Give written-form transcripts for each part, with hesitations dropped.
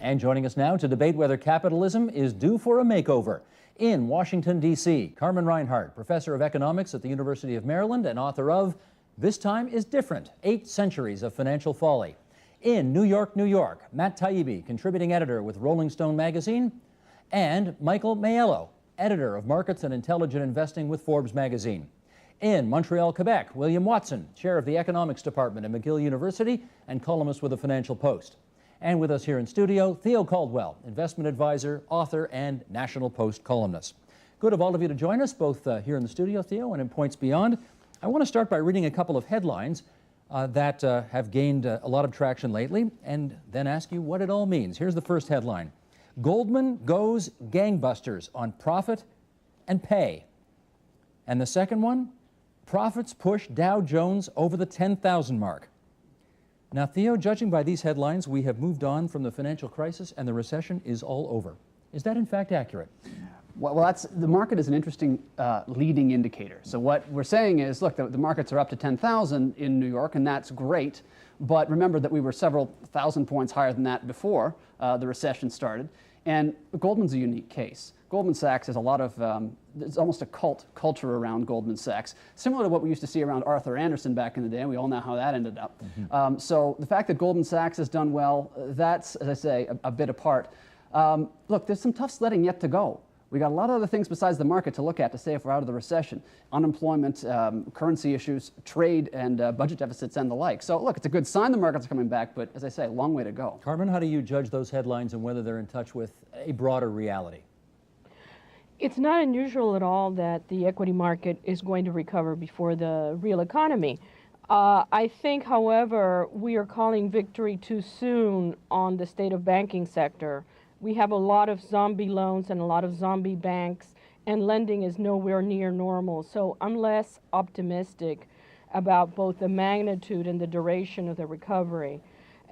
And joining us now to debate whether capitalism is due for a makeover. In Washington, D.C., Carmen Reinhart, professor of economics at the University of Maryland and author of This Time is Different, 8 Centuries of Financial Folly. In New York, New York, Matt Taibbi, contributing editor with Rolling Stone magazine, and Michael Maiello, editor of Markets and Intelligent Investing with Forbes magazine. In Montreal, Quebec, William Watson, chair of the economics department at McGill University and columnist with the Financial Post. And with us here in studio, Theo Caldwell, investment advisor, author, and National Post columnist. Good of all of you to join us, both here in the studio, Theo, and in Points Beyond. I want to start by reading a couple of headlines that have gained a lot of traction lately, and then ask you what it all means. Here's the first headline. Goldman goes gangbusters on profit and pay. And the second one, profits push Dow Jones over the 10,000 mark. Now, Theo, judging by these headlines, we have moved on from the financial crisis and the recession is all over. Is that in fact accurate? Well, the market is an interesting leading indicator. So what we're saying is, look, the markets are up to 10,000 in New York, and that's great. But remember that we were several thousand points higher than that before the recession started. And Goldman's a unique case. Goldman Sachs has a lot of, there's almost a cult culture around Goldman Sachs, similar to what we used to see around Arthur Andersen back in the day, and we all know how that ended up. Mm-hmm. So the fact that Goldman Sachs has done well, that's, as I say, a bit apart. Look, there's some tough sledding yet to go. We got a lot of other things besides the market to look at to say if we're out of the recession. Unemployment, currency issues, trade and budget deficits and the like. So look, it's a good sign the markets are coming back, but as I say, a long way to go. Carmen, how do you judge those headlines and whether they're in touch with a broader reality? It's not unusual at all that the equity market is going to recover before the real economy. I think, however, we are calling victory too soon on the state of banking sector. We have a lot of zombie loans and a lot of zombie banks, and lending is nowhere near normal. So I'm less optimistic about both the magnitude and the duration of the recovery.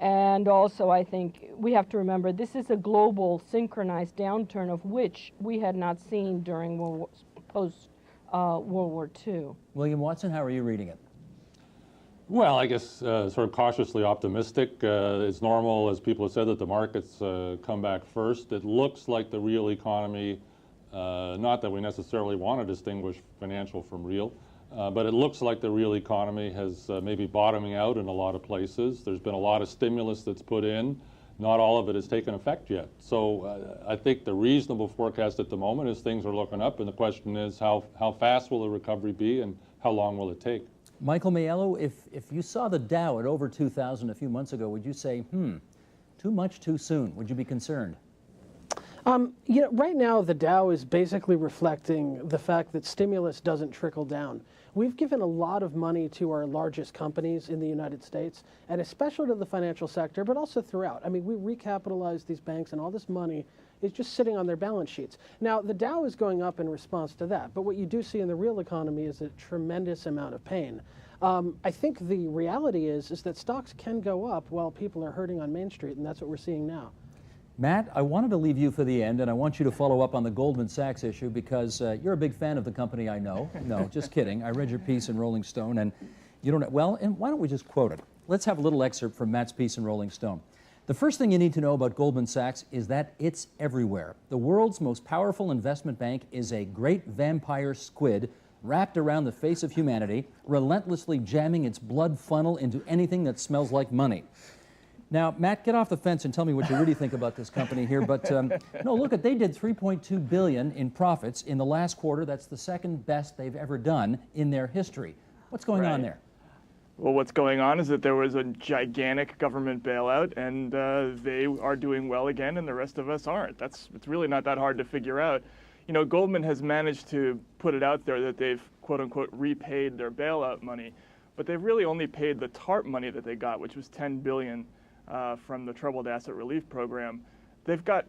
And also, I think we have to remember this is a global synchronized downturn of which we had not seen during post-World War II. William Watson, how are you reading it? Well, I guess sort of cautiously optimistic. It's normal, as people have said, that the markets come back first. It looks like the real economy, not that we necessarily want to distinguish financial from real, but it looks like the real economy has maybe bottoming out in a lot of places. There's been a lot of stimulus that's put in. Not all of it has taken effect yet. So I think the reasonable forecast at the moment is things are looking up, and the question is how fast will the recovery be and how long will it take? Michael Maiello, if you saw the Dow at over 2,000 a few months ago, would you say, too much too soon? Would you be concerned? Right now the Dow is basically reflecting the fact that stimulus doesn't trickle down. We've given a lot of money to our largest companies in the United States, and especially to the financial sector, but also throughout. I mean, we recapitalized these banks, and all this money is just sitting on their balance sheets. Now, the Dow is going up in response to that, but what you do see in the real economy is a tremendous amount of pain. I think the reality is that stocks can go up while people are hurting on Main Street, and that's what we're seeing now. Matt, I wanted to leave you for the end, and I want you to follow up on the Goldman Sachs issue because you're a big fan of the company, I know. No, just kidding. I read your piece in Rolling Stone, and you don't know. Well, and why don't we just quote it? Let's have a little excerpt from Matt's piece in Rolling Stone. The first thing you need to know about Goldman Sachs is that it's everywhere. The world's most powerful investment bank is a great vampire squid wrapped around the face of humanity, relentlessly jamming its blood funnel into anything that smells like money. Now, Matt, get off the fence and tell me what you really think about this company here. But no, look, they did $3.2 billion in profits in the last quarter. That's the second best they've ever done in their history. What's going on there? Well, what's going on is that there was a gigantic government bailout, and they are doing well again, and the rest of us aren't. It's really not that hard to figure out. You know, Goldman has managed to put it out there that they've, quote unquote, repaid their bailout money, but they've really only paid the TARP money that they got, which was $10 billion. From the Troubled Asset Relief Program. They've got,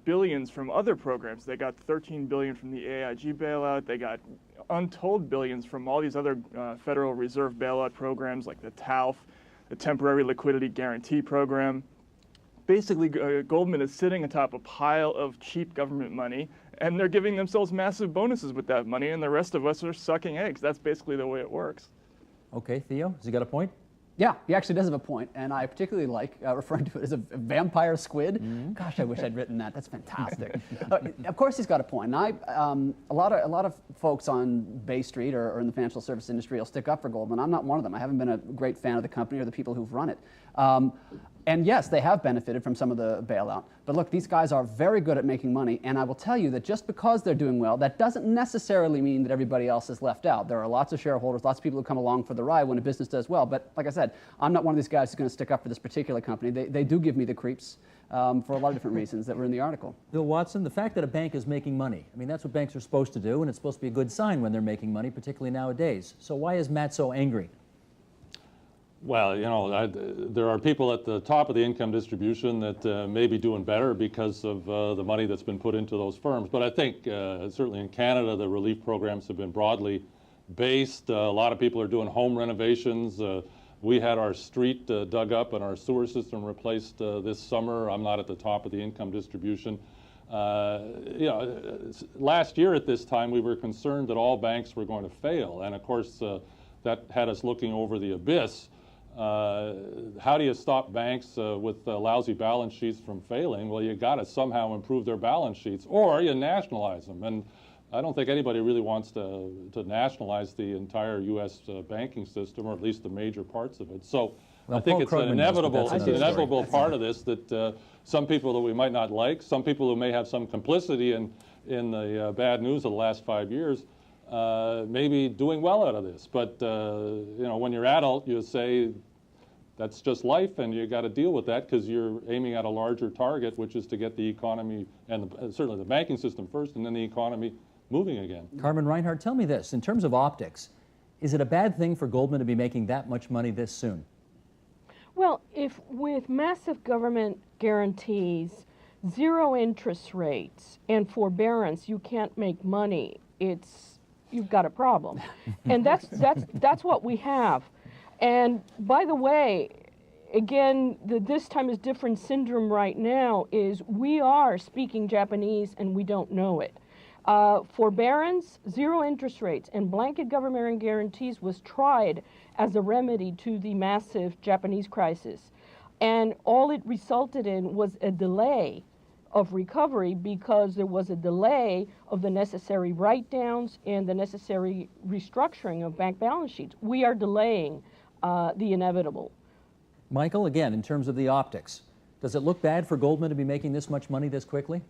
billions from other programs. They got $13 billion from the AIG bailout. They got untold billions from all these other Federal Reserve bailout programs like the TALF, the Temporary Liquidity Guarantee Program. Basically, Goldman is sitting atop a pile of cheap government money, and they're giving themselves massive bonuses with that money, and the rest of us are sucking eggs. That's basically the way it works. Okay, Theo, has he got a point? Yeah, he actually does have a point, and I particularly like referring to it as a vampire squid. Gosh, I wish I'd written that. That's fantastic. Of course, he's got a point. And a lot of folks on Bay Street or in the financial service industry will stick up for Goldman. I'm not one of them. I haven't been a great fan of the company or the people who've run it. And yes, they have benefited from some of the bailout. But look, these guys are very good at making money, and I will tell you that just because they're doing well, that doesn't necessarily mean that everybody else is left out. There are lots of shareholders, lots of people who come along for the ride when a business does well. But like I said, I'm not one of these guys who's going to stick up for this particular company. They do give me the creeps for a lot of different reasons that were in the article. Bill Watson, the fact that a bank is making money, I mean, that's what banks are supposed to do, and it's supposed to be a good sign when they're making money, particularly nowadays. So why is Matt so angry? Well, you know, there are people at the top of the income distribution that may be doing better because of the money that's been put into those firms. But I think certainly in Canada, the relief programs have been broadly based. A lot of people are doing home renovations. We had our street dug up and our sewer system replaced this summer. I'm not at the top of the income distribution. You know, last year at this time, we were concerned that all banks were going to fail. And of course, that had us looking over the abyss. How do you stop banks with lousy balance sheets from failing? Well, you got to somehow improve their balance sheets, or you nationalize them. And I don't think anybody really wants to nationalize the entire U.S. Banking system, or at least the major parts of it. So well, I think Paul it's Krugman an inevitable, does, but that's another story. part of this that some people that we might not like, some people who may have some complicity in the bad news of the last 5 years, maybe doing well out of this. But you know, when you're adult, you say that's just life, and you got to deal with that because you're aiming at a larger target, which is to get the economy and certainly the banking system first, and then the economy moving again. Carmen Reinhart, tell me this. In terms of optics, is it a bad thing for Goldman to be making that much money this soon? Well, if with massive government guarantees, zero interest rates, and forbearance, you can't make money, you've got a problem. And that's what we have. And by the way, again, the this time is different syndrome right now is we are speaking Japanese and we don't know it. Forbearance, zero interest rates, and blanket government guarantees was tried as a remedy to the massive Japanese crisis. And all it resulted in was a delay of recovery because there was a delay of the necessary write-downs and the necessary restructuring of bank balance sheets. We are delaying the inevitable. Michael, again, in terms of the optics, does it look bad for Goldman to be making this much money this quickly?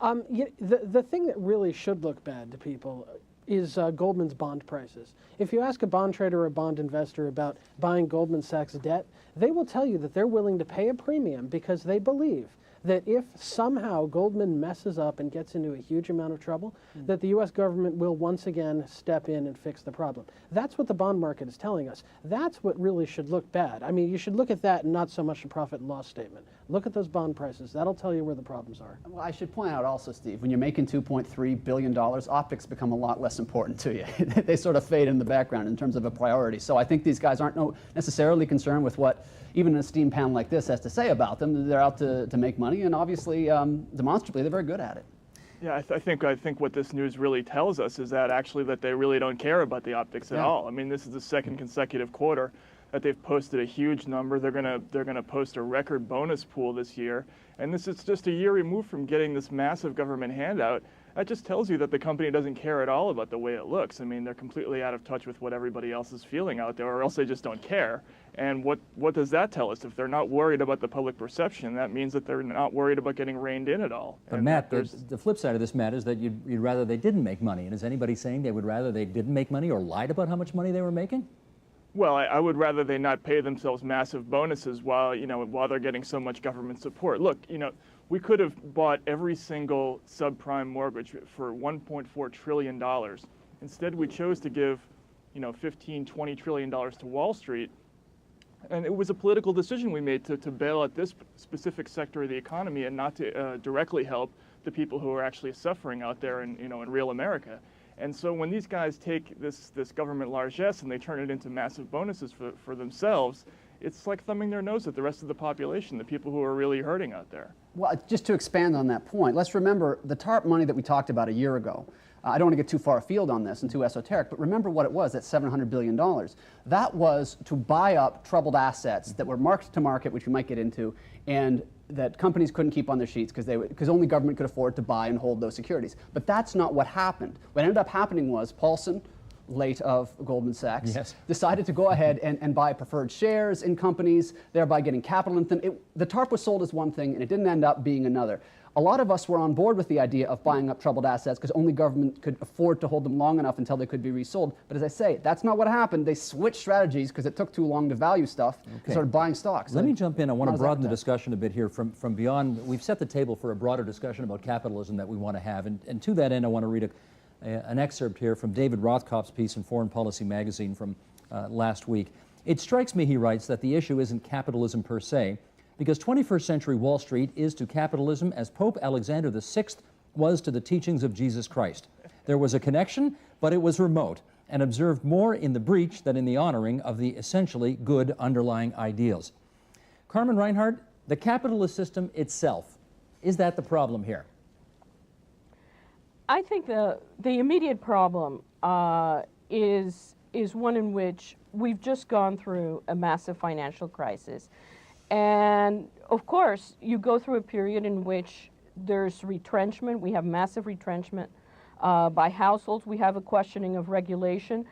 The thing that really should look bad to people is Goldman's bond prices. If you ask a bond trader or a bond investor about buying Goldman Sachs debt, they will tell you that they're willing to pay a premium because they believe that if somehow Goldman messes up and gets into a huge amount of trouble, that the U.S. government will once again step in and fix the problem. That's what the bond market is telling us. That's what really should look bad. I mean, you should look at that and not so much the profit and loss statement. Look at those bond prices. That'll tell you where the problems are. Well, I should point out also, Steve, when you're making $2.3 billion, optics become a lot less important to you. They sort of fade in the background in terms of a priority. So I think these guys aren't necessarily concerned with what even an esteemed panel like this has to say about them. They're out to make money, and obviously, demonstrably, they're very good at it. Yeah, I think what this news really tells us is that actually that they really don't care about the optics at all. I mean, this is the second consecutive quarter that they've posted a huge number. They're gonna post a record bonus pool this year, and this is just a year removed from getting this massive government handout. That just tells you that the company doesn't care at all about the way it looks. I mean, they're completely out of touch with what everybody else is feeling out there, or else they just don't care. And what does that tell us? If they're not worried about the public perception, that means that they're not worried about getting reined in at all. But and Matt, the flip side of this, Matt, is that you'd rather they didn't make money. And is anybody saying they would rather they didn't make money or lied about how much money they were making? Well, I would rather they not pay themselves massive bonuses while they're getting so much government support. Look, we could have bought every single subprime mortgage for $1.4 trillion. Instead, we chose to give, $15-20 trillion to Wall Street. And it was a political decision we made to bail out this specific sector of the economy and not to directly help the people who are actually suffering out there in real America. And so when these guys take this government largesse and they turn it into massive bonuses for themselves, it's like thumbing their nose at the rest of the population, the people who are really hurting out there. Well, just to expand on that point, let's remember the TARP money that we talked about a year ago. I don't want to get too far afield on this and too esoteric, but remember what it was, that $700 billion. That was to buy up troubled assets that were marked to market, which we might get into, and that companies couldn't keep on their sheets because only government could afford to buy and hold those securities. But that's not what happened. What ended up happening was Paulson, late of Goldman Sachs, yes, decided to go ahead and buy preferred shares in companies, thereby getting capital into them. The TARP was sold as one thing, and it didn't end up being another. A lot of us were on board with the idea of buying up troubled assets because only government could afford to hold them long enough until they could be resold. But as I say, that's not what happened. They switched strategies because it took too long to value stuff and started buying stocks. Let me jump in. I want to broaden the discussion a bit here from beyond. We've set the table for a broader discussion about capitalism that we want to have. And to that end, I want to read an excerpt here from David Rothkopf's piece in Foreign Policy magazine from last week. It strikes me, he writes, that the issue isn't capitalism per se, because 21st century Wall Street is to capitalism as Pope Alexander VI was to the teachings of Jesus Christ. There was a connection, but it was remote, and observed more in the breach than in the honoring of the essentially good underlying ideals. Carmen Reinhart, the capitalist system itself, is that the problem here? I think the immediate problem is one in which we've just gone through a massive financial crisis. And of course, you go through a period in which there's retrenchment. We have massive retrenchment by households. We have a questioning of regulation.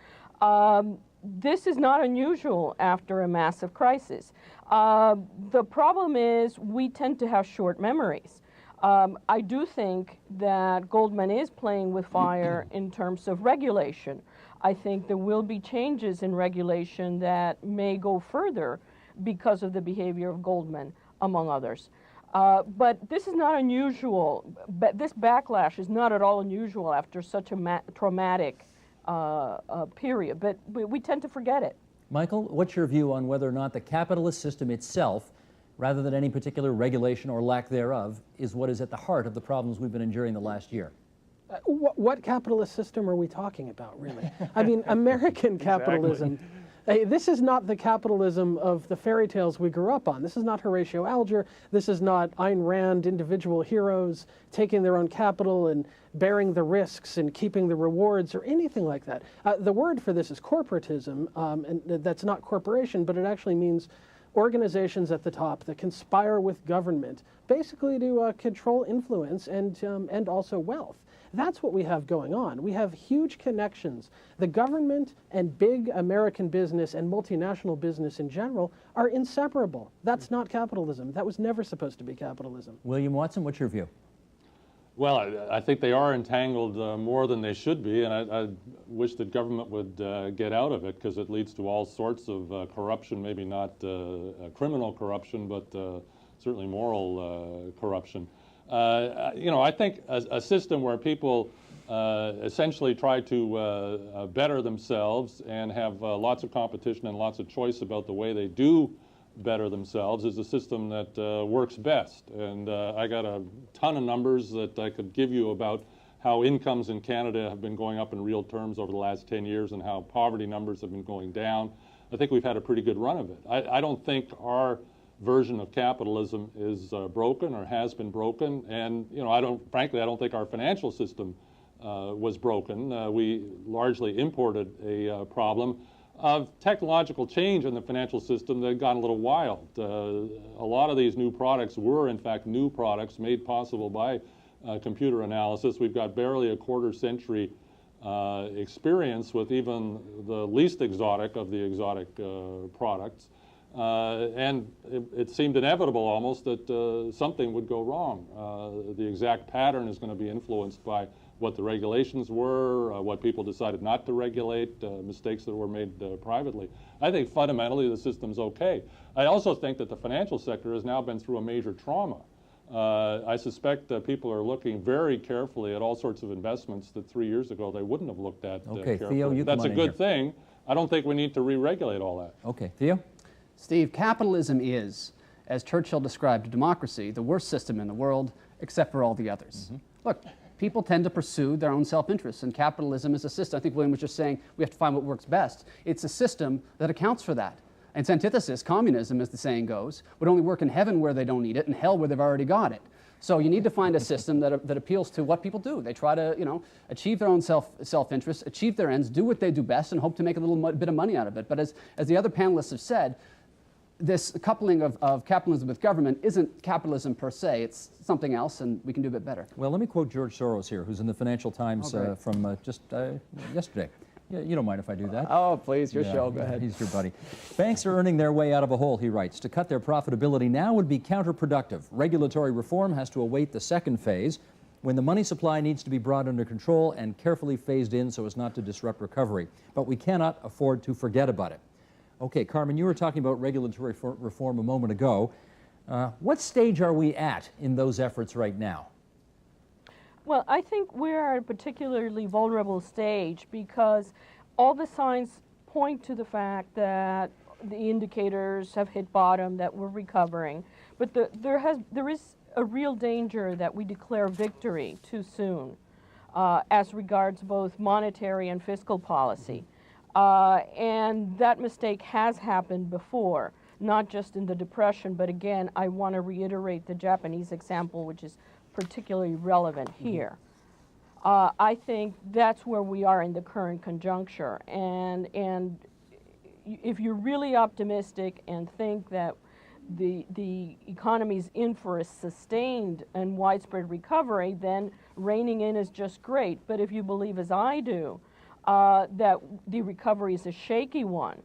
This is not unusual after a massive crisis. The problem is we tend to have short memories. I do think that Goldman is playing with fire in terms of regulation. I think there will be changes in regulation that may go further because of the behavior of Goldman, among others. But this is not unusual. But this backlash is not at all unusual after such a traumatic period. But we tend to forget it. Michael, what's your view on whether or not the capitalist system itself, rather than any particular regulation or lack thereof, is what is at the heart of the problems we've been enduring the last year? What capitalist system are we talking about, really? I mean, American capitalism. Hey, this is not the capitalism of the fairy tales we grew up on. This is not Horatio Alger. This is not Ayn Rand, individual heroes taking their own capital and bearing the risks and keeping the rewards or anything like that. The word for this is corporatism, and that's not corporation, but it actually means organizations at the top that conspire with government, basically to control influence and also wealth. That's what we have going on. We have huge connections. The government and big American business and multinational business in general are inseparable. That's not capitalism. That was never supposed to be capitalism. William Watson, what's your view? Well, I think they are entangled more than they should be, and I wish that government would get out of it, because it leads to all sorts of corruption, maybe not criminal corruption, but certainly moral corruption. I think a system where people essentially try to better themselves and have lots of competition and lots of choice about the way they do better themselves is a system that works best. And I got a ton of numbers that I could give you about how incomes in Canada have been going up in real terms over the last 10 years and how poverty numbers have been going down. I think we've had a pretty good run of it. I don't think our version of capitalism is broken or has been broken, and frankly I don't think our financial system was broken. We largely imported a problem of technological change in the financial system that had gone a little wild. A lot of these new products were in fact new products made possible by computer analysis. We've got barely a quarter century experience with even the least exotic of the exotic products. And it seemed inevitable almost that something would go wrong. The exact pattern is going to be influenced by what the regulations were, what people decided not to regulate, mistakes that were made privately. I think fundamentally the system's okay. I also think that the financial sector has now been through a major trauma. I suspect that people are looking very carefully at all sorts of investments that 3 years ago they wouldn't have looked at Okay, carefully. Theo, you come That's a on in good here. thing. I don't think we need to re-regulate all that. Okay, Theo? Steve, capitalism is, as Churchill described democracy, the worst system in the world, except for all the others. Look, people tend to pursue their own self-interest, and capitalism is a system. I think William was just saying we have to find what works best. It's a system that accounts for that. Its antithesis, communism, as the saying goes, would only work in heaven where they don't need it and hell where they've already got it. So you need to find a system that appeals to what people do. They try to, achieve their own self-interest, achieve their ends, do what they do best, and hope to make a little bit of money out of it. But as the other panelists have said, this coupling of capitalism with government isn't capitalism per se. It's something else, and we can do a bit better. Well, let me quote George Soros here, who's in the Financial Times from just yesterday. Yeah, you don't mind if I do that? Oh, please, your show, go ahead. He's your buddy. Banks are earning their way out of a hole, he writes. To cut their profitability now would be counterproductive. Regulatory reform has to await the second phase, when the money supply needs to be brought under control and carefully phased in so as not to disrupt recovery. But we cannot afford to forget about it. Okay, Carmen, you were talking about regulatory reform a moment ago. What stage are we at in those efforts right now? Well, I think we're at a particularly vulnerable stage because all the signs point to the fact that the indicators have hit bottom, that we're recovering. But there is a real danger that we declare victory too soon as regards both monetary and fiscal policy. And that mistake has happened before, not just in the Depression, but again, I want to reiterate the Japanese example, which is particularly relevant here. I think that's where we are in the current conjuncture. And if you're really optimistic and think that the economy is in for a sustained and widespread recovery, then reining in is just great. But if you believe, as I do, that the recovery is a shaky one,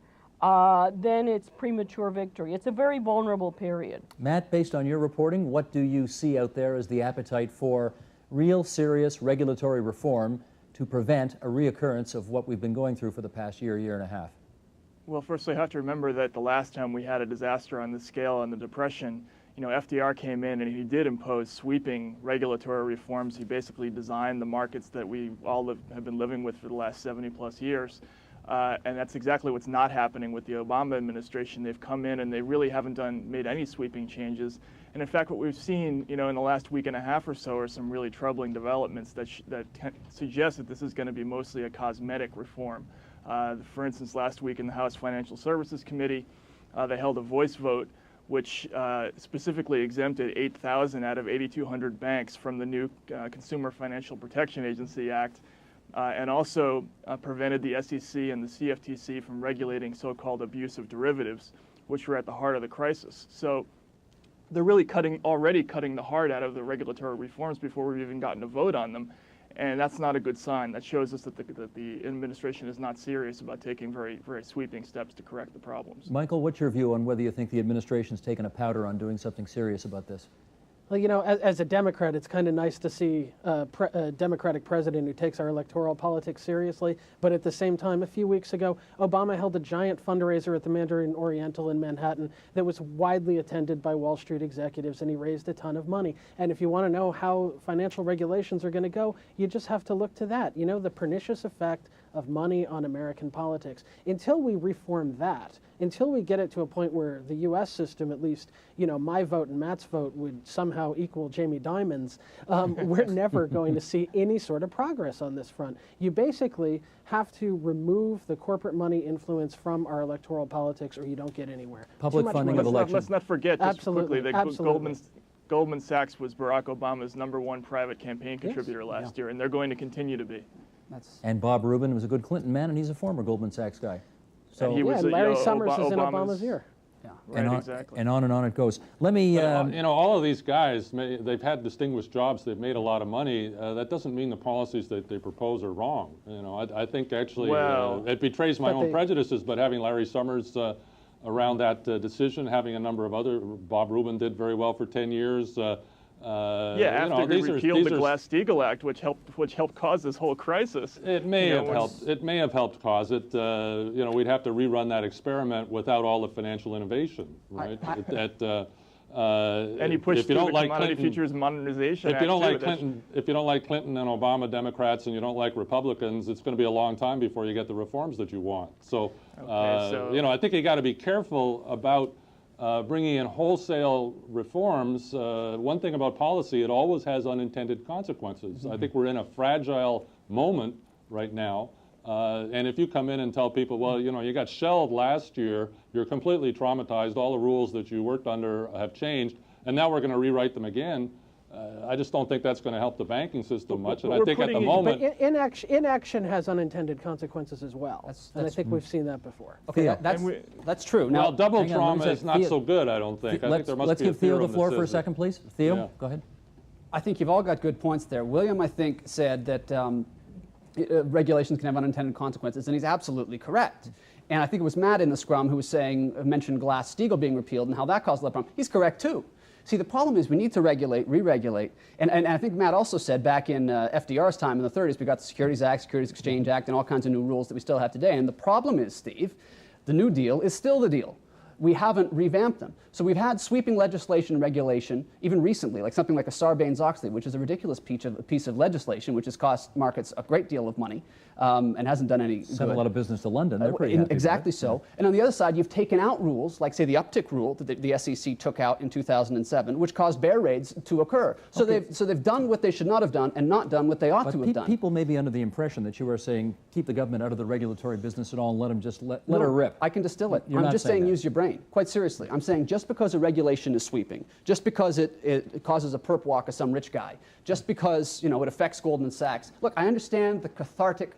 then it's premature victory. It's a very vulnerable period. Matt, based on your reporting, what do you see out there as the appetite for real serious regulatory reform to prevent a reoccurrence of what we've been going through for the past year and a half? Well, firstly, you have to remember that the last time we had a disaster on this scale in the Depression, FDR came in and he did impose sweeping regulatory reforms. He basically designed the markets that we all have been living with for the last 70+ years. And that's exactly what's not happening with the Obama administration. They've come in and they really haven't made any sweeping changes. And in fact, what we've seen, in the last week and a half or so are some really troubling developments that suggest that this is going to be mostly a cosmetic reform. For instance, last week in the House Financial Services Committee, they held a voice vote which specifically exempted 8,000 out of 8,200 banks from the new Consumer Financial Protection Agency Act, and also prevented the SEC and the CFTC from regulating so-called abusive derivatives, which were at the heart of the crisis. So they're really already cutting the heart out of the regulatory reforms before we've even gotten a vote on them. And that's not a good sign. That shows us that the administration is not serious about taking very, very sweeping steps to correct the problems. Michael, what's your view on whether you think the administration's taken a powder on doing something serious about this? Well, as a Democrat, it's kind of nice to see a Democratic president who takes our electoral politics seriously. But at the same time, a few weeks ago, Obama held a giant fundraiser at the Mandarin Oriental in Manhattan that was widely attended by Wall Street executives, and he raised a ton of money. And if you want to know how financial regulations are going to go, you just have to look to that. The pernicious effect of money on American politics. Until we reform that, until we get it to a point where the U.S. system, at least, my vote and Matt's vote would somehow equal Jamie Dimon's, we're never going to see any sort of progress on this front. You basically have to remove the corporate money influence from our electoral politics or you don't get anywhere. Public funding of elections. Let's not forget, just Absolutely. quickly, that Goldman Sachs was Barack Obama's #1 private campaign contributor last year, and they're going to continue to be. And Bob Rubin was a good Clinton man, and he's a former Goldman Sachs guy. So he was, Larry Summers is in Obama's ear. Yeah. Right, exactly. And on it goes. Let me... all of these guys, they've had distinguished jobs, they've made a lot of money. That doesn't mean the policies that they propose are wrong. I think actually it betrays my own prejudices, but having Larry Summers around that decision, having a number of Bob Rubin did very well for 10 years. After we repealed the Glass-Steagall Act, which helped cause this whole crisis. It may have helped. It may have helped cause it. We'd have to rerun that experiment without all the financial innovation, right? And he pushed through the Commodity Futures Modernization Act. If you don't like Clinton and Obama Democrats, and you don't like Republicans, it's going to be a long time before you get the reforms that you want. So, I think you got to be careful about bringing in wholesale reforms. One thing about policy, it always has unintended consequences. Mm-hmm. I think we're in a fragile moment right now. And if you come in and tell people, well, you got shelled last year, you're completely traumatized, all the rules that you worked under have changed, and now we're going to rewrite them again, I just don't think that's going to help the banking system much. And I we're think at the putting moment, But inaction has ununintended consequences as well, and I think we've seen that before. Okay, Theo. that's true. well, Now, double hang on, let trauma me is say, not Theo- so good, I don't think. I think there must Let's be a give Theo the theorem that floor for a says that. second, please. Theo, Yeah. go ahead. I think you've all got good points there. William, I think, said that regulations can have unintended consequences, and he's absolutely correct. And I think it was Matt in the scrum who was mentioned Glass-Steagall being repealed and how that caused a lot of problem. He's correct too. See, the problem is we need to regulate, re-regulate, and I think Matt also said back in FDR's time in the 30s, we got the Securities Act, Securities Exchange Act, and all kinds of new rules that we still have today. And the problem is, Steve, the New Deal is still the deal. We haven't revamped them. So we've had sweeping legislation and regulation, even recently, like something like a Sarbanes-Oxley, which is a ridiculous piece of legislation, which has cost markets a great deal of money and hasn't done any Sent good. a lot of business to London. They're pretty happy. Exactly so. And on the other side, you've taken out rules, like say the uptick rule that the SEC took out in 2007, which caused bear raids to occur. So they've done what they should not have done and not done what they ought to have done. People may be under the impression that you are saying keep the government out of the regulatory business at all and let them just let her rip. I can distill it. You're I'm not just saying saying that. use your brain. Quite seriously. I'm saying just because a regulation is sweeping, just because it causes a perp walk of some rich guy, just because it affects Goldman Sachs. Look, I understand the cathartic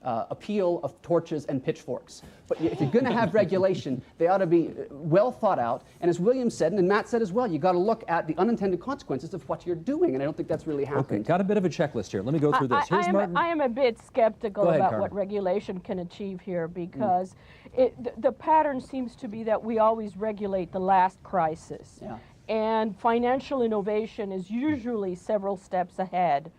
appeal of torches and pitchforks. But if you're going to have regulation, they ought to be well thought out. And as William said, and Matt said as well, you got to look at the unintended consequences of what you're doing. And I don't think that's really happening. Okay, got a bit of a checklist here. Let me go through this. Here's Martin. I am a bit skeptical Go ahead, about Carmen. what regulation can achieve here because the pattern seems to be that we always regulate the last crisis. Yeah. And financial innovation is usually several steps ahead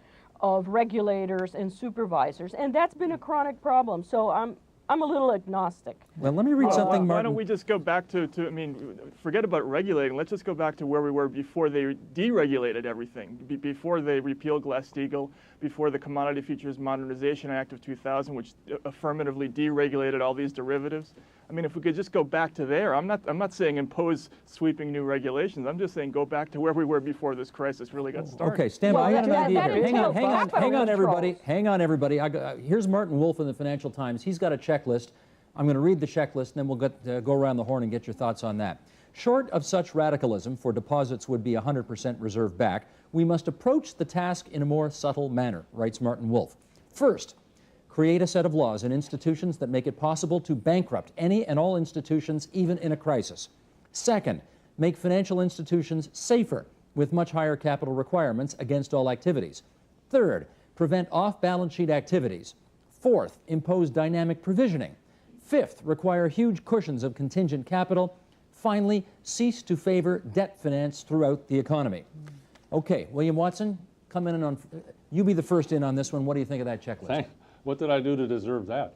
of regulators and supervisors. And that's been a chronic problem. So I'm a little agnostic. Well, let me read something, Why Martin. don't we just go back to, I mean, forget about regulating. Let's just go back to where we were before they deregulated everything, before they repealed Glass-Steagall, before the Commodity Futures Modernization Act of 2000, which affirmatively deregulated all these derivatives. I mean, if we could just go back to there, I'm not saying impose sweeping new regulations. I'm just saying go back to where we were before this crisis really got started. Okay, stand by. Well, I got an that idea here. entails Hang on, everybody. controls. Hang on, everybody. Here's Martin Wolf in the Financial Times. He's got a checklist. I'm going to read the checklist, and then we'll go around the horn and get your thoughts on that. Short of such radicalism, for deposits would be 100% reserved back, we must approach the task in a more subtle manner, writes Martin Wolf. First, create a set of laws and institutions that make it possible to bankrupt any and all institutions, even in a crisis. Second, make financial institutions safer with much higher capital requirements against all activities. Third, prevent off-balance sheet activities. Fourth, impose dynamic provisioning. Fifth, require huge cushions of contingent capital. Finally, cease to favor debt finance throughout the economy. Okay, William Watson, come in and you be the first in on this one. What do you think of that checklist? What did I do to deserve that?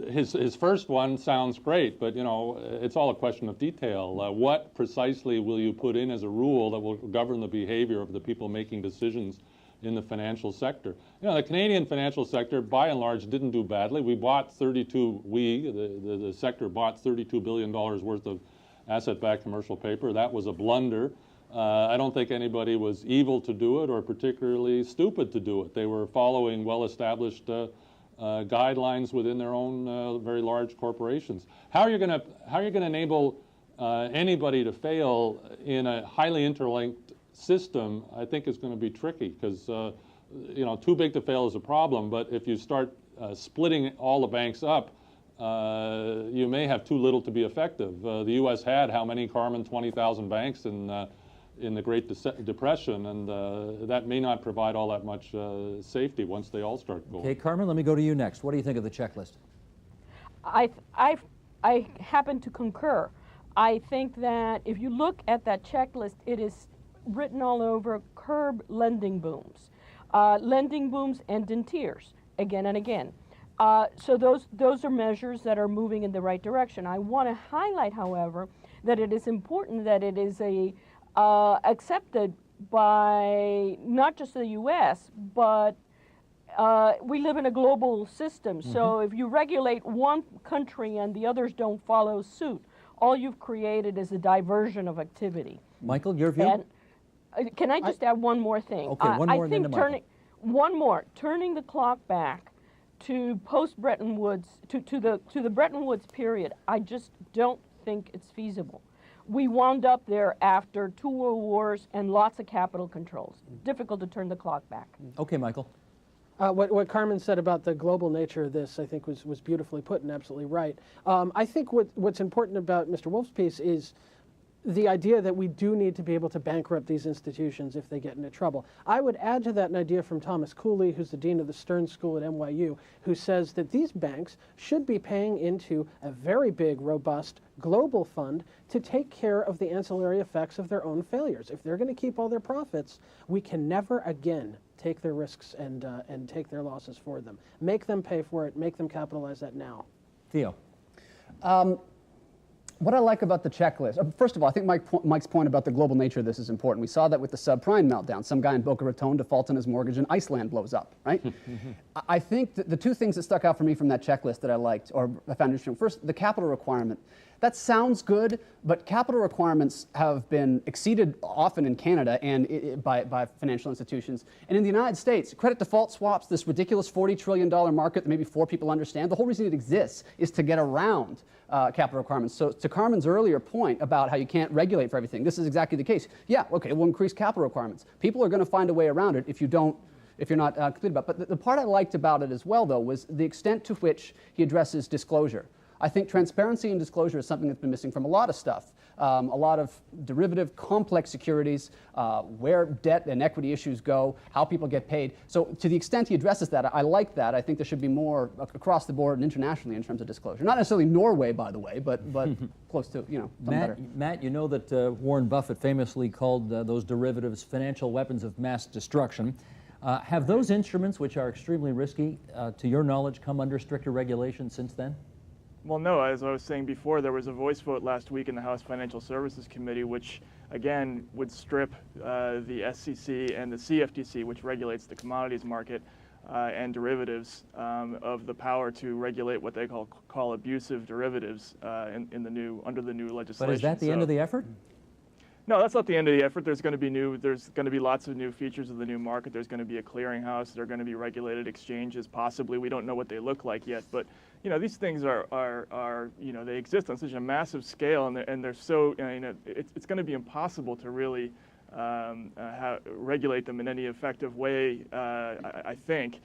His first one sounds great, but it's all a question of detail. What precisely will you put in as a rule that will govern the behavior of the people making decisions in the financial sector? The Canadian financial sector, by and large, didn't do badly. The sector bought $32 billion worth of asset-backed commercial paper. That was a blunder. I don't think anybody was evil to do it or particularly stupid to do it. They were following well-established guidelines within their own very large corporations. How are you going to enable anybody to fail in a highly interlinked system? I think is going to be tricky because too big to fail is a problem. But if you start splitting all the banks up, you may have too little to be effective. The U.S. had how many, Carmen? 20,000 banks in the Great Depression, and that may not provide all that much safety once they all start going. Okay, Carmen, let me go to you next. What do you think of the checklist? I happen to concur. I think that if you look at that checklist, it is written all over: curb lending booms and dentiers again and again. So those are measures that are moving in the right direction. I want to highlight, however, that it is important that it is accepted by not just the U.S., but we live in a global system. So if you regulate one country and the others don't follow suit, all you've created is a diversion of activity. Michael, your view? And can I just add one more thing? Okay, one more I and then think to turning the clock back to post-Bretton Woods, to the Bretton Woods period, I just don't think it's feasible. We wound up there after 2 world wars and lots of capital controls. Difficult to turn the clock back. Okay, Michael. What Carmen said about the global nature of this, I think, was beautifully put and absolutely right. I think what's important about Mr. Wolf's piece is the idea that we do need to be able to bankrupt these institutions if they get into trouble. I would add to that an idea from Thomas Cooley, who's the dean of the Stern School at NYU, who says that these banks should be paying into a very big, robust global fund to take care of the ancillary effects of their own failures. If they're going to keep all their profits, we can never again take their risks and take their losses for them. Make them pay for it. Make them capitalize that now. Theo. What I like about the checklist, first of all, I think Mike's point about the global nature of this is important. We saw that with the subprime meltdown. Some guy in Boca Raton defaults on his mortgage and Iceland blows up, right? I think that the two things that stuck out for me from that checklist that I liked, or I found interesting, first, the capital requirement. That sounds good, but capital requirements have been exceeded often in Canada and by financial institutions. And in the United States, credit default swaps, this ridiculous $40 trillion market that maybe 4 people understand, the whole reason it exists is to get around capital requirements. So to Carmen's earlier point about how you can't regulate for everything, this is exactly the case. Yeah, okay, we'll increase capital requirements. People are going to find a way around it if you're not complete about it. But the part I liked about it as well, though, was the extent to which he addresses disclosure. I think transparency and disclosure is something that's been missing from a lot of stuff. A lot of derivative, complex securities, where debt and equity issues go, how people get paid. So to the extent he addresses that, I like that. I think there should be more across the board and internationally in terms of disclosure. Not necessarily Norway, by the way, but close to, something better. Matt, you know that Warren Buffett famously called those derivatives financial weapons of mass destruction. Have those instruments, which are extremely risky, to your knowledge, come under stricter regulation since then? Well, no, as I was saying before, there was a voice vote last week in the House Financial Services Committee, which, again, would strip the SEC and the CFTC, which regulates the commodities market and derivatives, of the power to regulate what they call abusive derivatives under the new legislation. But is that the end of the effort? No, that's not the end of the effort. There's going to be lots of new features of the new market. There's going to be a clearinghouse. There are going to be regulated exchanges, possibly. We don't know what they look like yet, but these things are they exist on such a massive scale, and they're so it's going to be impossible to really regulate them in any effective way. I think.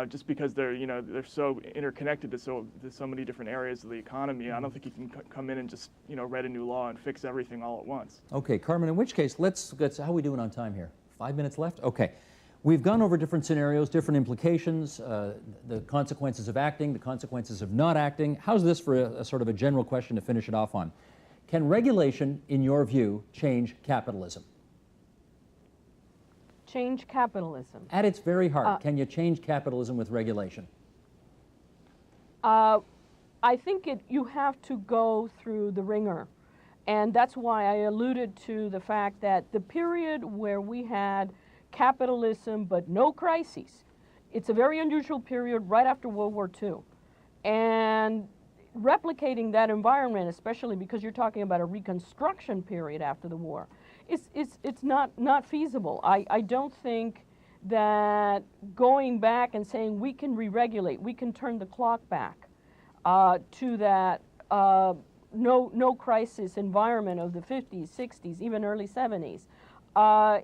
Just because they're so interconnected to so many different areas of the economy. I don't think you can come in and just write a new law and fix everything all at once. Okay, Carmen, in which case, let's how are we doing on time here? 5 minutes left? Okay. We've gone over different scenarios, different implications, the consequences of acting, the consequences of not acting. How's this for a sort of a general question to finish it off on? Can regulation, in your view, change capitalism? Change capitalism. At its very heart, can you change capitalism with regulation? I think you have to go through the ringer. And that's why I alluded to the fact that the period where we had capitalism but no crises, it's a very unusual period right after World War II. And replicating that environment, especially because you're talking about a reconstruction period after the war, it's not feasible. I don't think that going back and saying we can re-regulate, we can turn the clock back to that no crisis environment of the 50s, 60s, even early 70s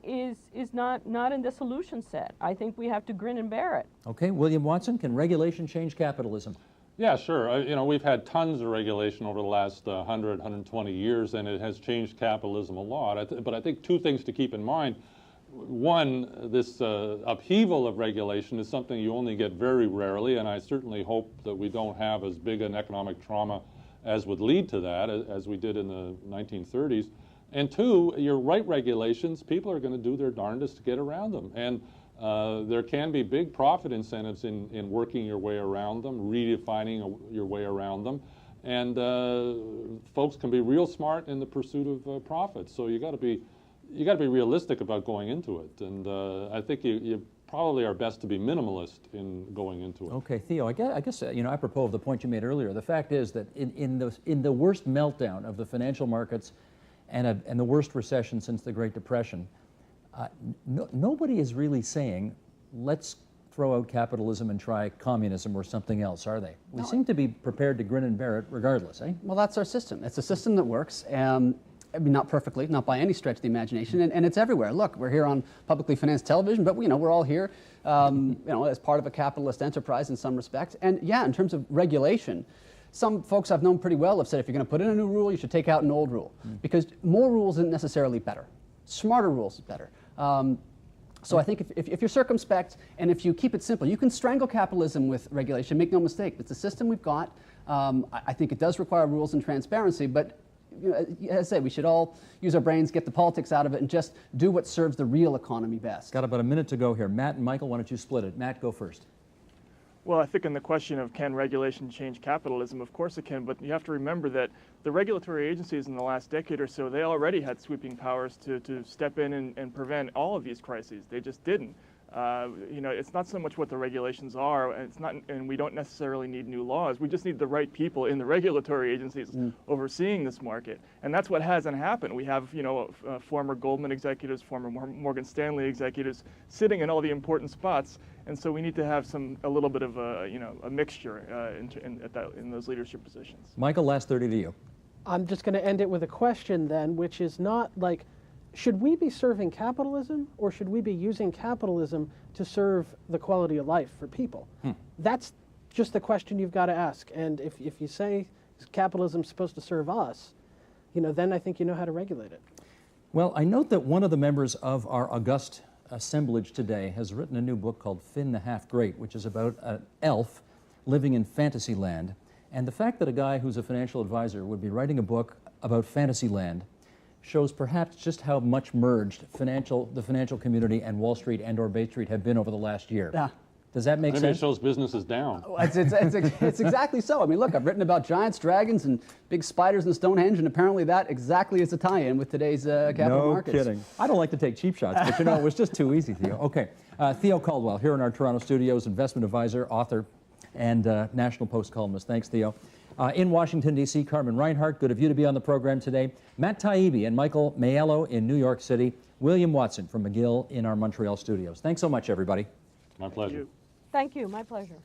is not in the solution set. I think we have to grin and bear it. Okay, William Watson, can regulation change capitalism? Yeah, sure. We've had tons of regulation over the last 100, 120 years, and it has changed capitalism a lot. But I think 2 things to keep in mind. One, this upheaval of regulation is something you only get very rarely, and I certainly hope that we don't have as big an economic trauma as would lead to that, as we did in the 1930s. And 2, your right regulations, people are going to do their darndest to get around them. And there can be big profit incentives in working your way around them, redefining your way around them, and folks can be real smart in the pursuit of profit. So you got to be realistic about going into it, and I think you probably are best to be minimalist in going into it. Okay, Theo, I guess apropos of the point you made earlier, the fact is that in the worst meltdown of the financial markets and the worst recession since the Great Depression, nobody is really saying, let's throw out capitalism and try communism or something else, are they? We seem to be prepared to grin and bear it regardless, eh? Well, that's our system. It's a system that works. And I mean, not perfectly, not by any stretch of the imagination, and it's everywhere. Look, we're here on publicly financed television, but we're all here, as part of a capitalist enterprise in some respects. And yeah, in terms of regulation, some folks I've known pretty well have said if you're going to put in a new rule, you should take out an old rule, because more rules isn't necessarily better. Smarter rules is better. So I think if you're circumspect and if you keep it simple, you can strangle capitalism with regulation. Make no mistake, it's a system we've got. I think it does require rules and transparency, but as I say, we should all use our brains, get the politics out of it, and just do what serves the real economy best. Got about a minute to go here. Matt and Michael, why don't you split it? Matt, go first. Well, I think on the question of can regulation change capitalism, of course it can, but you have to remember that the regulatory agencies in the last decade or so, they already had sweeping powers to step in and prevent all of these crises. They just didn't. It's not so much what the regulations are, and we don't necessarily need new laws. We just need the right people in the regulatory agencies overseeing this market, and that's what hasn't happened. We have, former Goldman executives, former Morgan Stanley executives sitting in all the important spots, and so we need to have a little bit of a mixture in those leadership positions. Michael, last 30 to you. I'm just going to end it with a question then, which is not like, should we be serving capitalism, or should we be using capitalism to serve the quality of life for people? That's just the question you've got to ask. And if you say capitalism's supposed to serve us, then I think you know how to regulate it. Well, I note that one of the members of our august assemblage today has written a new book called Finn the Half Great, which is about an elf living in fantasy land. And the fact that a guy who's a financial advisor would be writing a book about fantasy land shows perhaps just how much merged the financial community and Wall Street and/or Bay Street have been over the last year. Yeah. Does that make Maybe sense? it shows business is down. It's exactly so. I mean, look, I've written about giants, dragons, and big spiders in Stonehenge, and apparently that exactly is a tie-in with today's capital markets. No kidding. I don't like to take cheap shots, but it was just too easy, Theo. Okay, Theo Caldwell here in our Toronto studios, investment advisor, author, and National Post columnist. Thanks, Theo. In Washington, D.C., Carmen Reinhart, good of you to be on the program today. Matt Taibbi and Michael Maiello in New York City. William Watson from McGill in our Montreal studios. Thanks so much, everybody. My pleasure. Thank you. My pleasure.